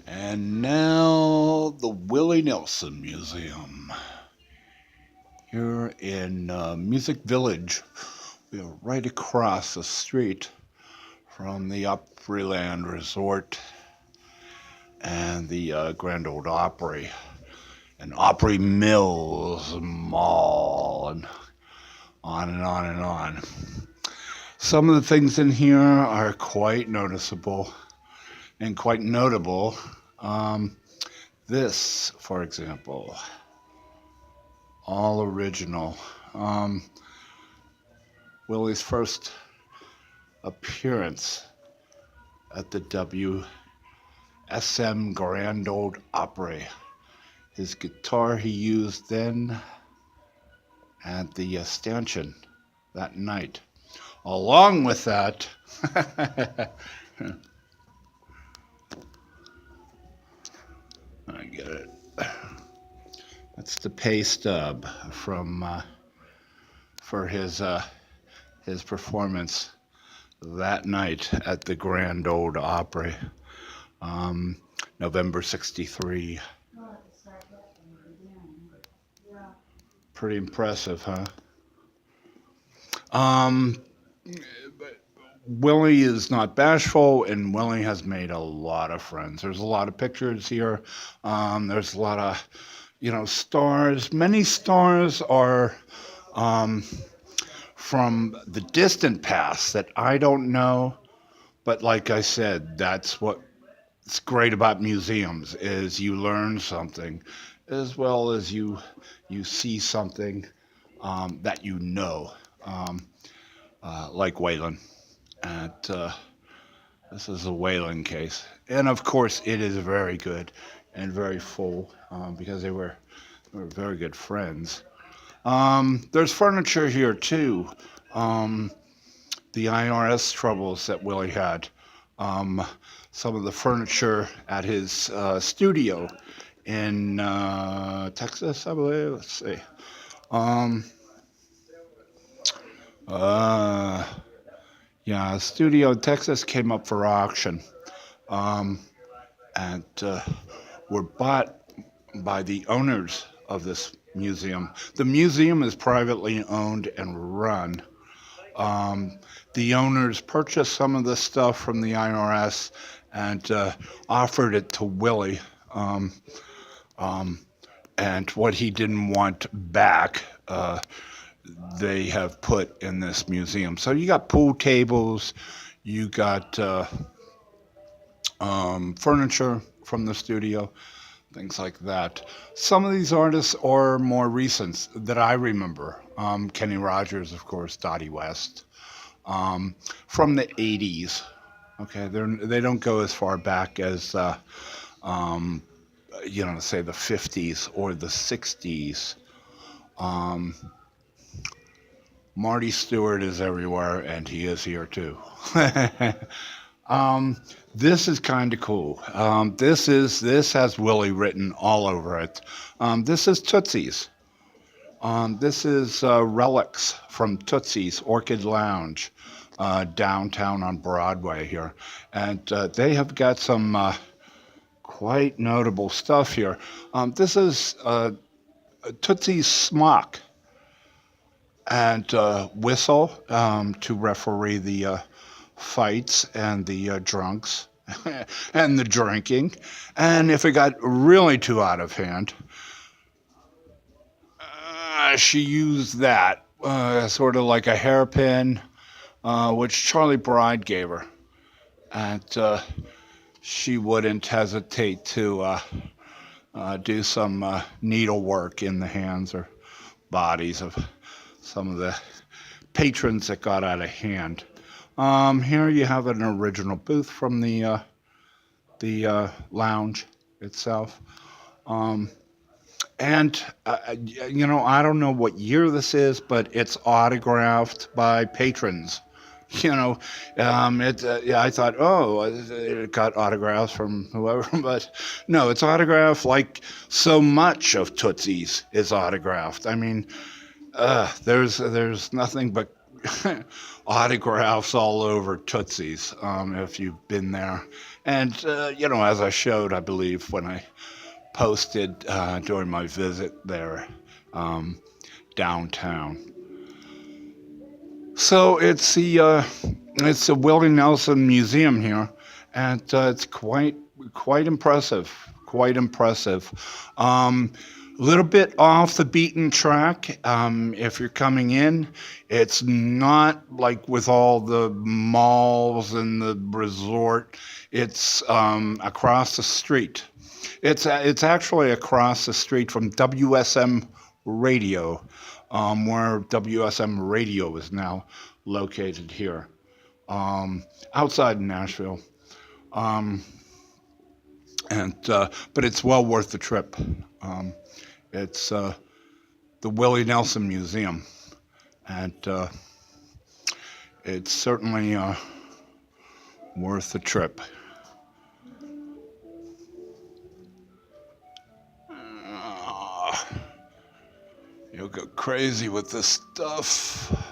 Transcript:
And now the Willie Nelson Museum here in Music Village. We are right across the street from the Opryland Resort and the Grand Old Opry and Opry Mills Mall and on and on and on. Some of the things in here are quite noticeable and quite notable. This, for example, all original. Willie's first appearance at the WSM Grand Old Opry. His guitar he used then at the stanchion that night. Along with that, I get it. That's the pay stub from for his performance that night at the Grand Old Opry, November '63. Pretty impressive, huh? Willie is not bashful, and Willie has made a lot of friends. There's a lot of pictures here. There's a lot of, stars. Many stars are from the distant past that I don't know. But like I said, that's what's great about museums is you learn something, as well as you see something that you know, like Waylon. And this is a Waylon case, and of course it is very good and very full because they were very good friends. There's furniture here too. The IRS troubles that Willie had. Some of the furniture at his studio in Texas, I believe. Let's see. Yeah, studio in Texas came up for auction, and were bought by the owners of this museum. The museum is privately owned and run. The owners purchased some of the stuff from the IRS and offered it to Willie, and what he didn't want back, they have put in this museum. So you got pool tables, you got furniture from the studio, things like that. Some of these artists are more recent that I remember. Kenny Rogers, of course, Dottie West, from the 80s. Okay, they don't go as far back as, say the 50s or the 60s. Marty Stewart is everywhere, and he is here too. This is kind of cool. This has Willie written all over it. This is Tootsie's. This is relics from Tootsie's Orchid Lounge, downtown on Broadway here, and they have got some quite notable stuff here. This is Tootsie's smock and whistle to referee the fights and the drunks and the drinking. And if it got really too out of hand, she used that sort of like a hairpin, which Charlie Bride gave her. And she wouldn't hesitate to do some needlework in the hands or bodies of some of the patrons that got out of hand. Here you have an original booth from the lounge itself. And I don't know what year this is, but it's autographed by patrons. I thought, it got autographs from whoever, but no, it's autographed like so much of Tootsie's is autographed. I mean, there's nothing but autographs all over Tootsie's, if you've been there. And, as I showed, I believe, when I posted during my visit there um, downtown. So it's the Willie Nelson Museum here, and it's quite impressive. Quite impressive. A little bit off the beaten track. If you're coming in, it's not like with all the malls and the resort. It's across the street. It's actually across the street from WSM Radio, where WSM Radio is now located here, outside Nashville. Um, and But it's well worth the trip. It's the Willie Nelson Museum, and it's certainly worth the trip. You'll go crazy with this stuff.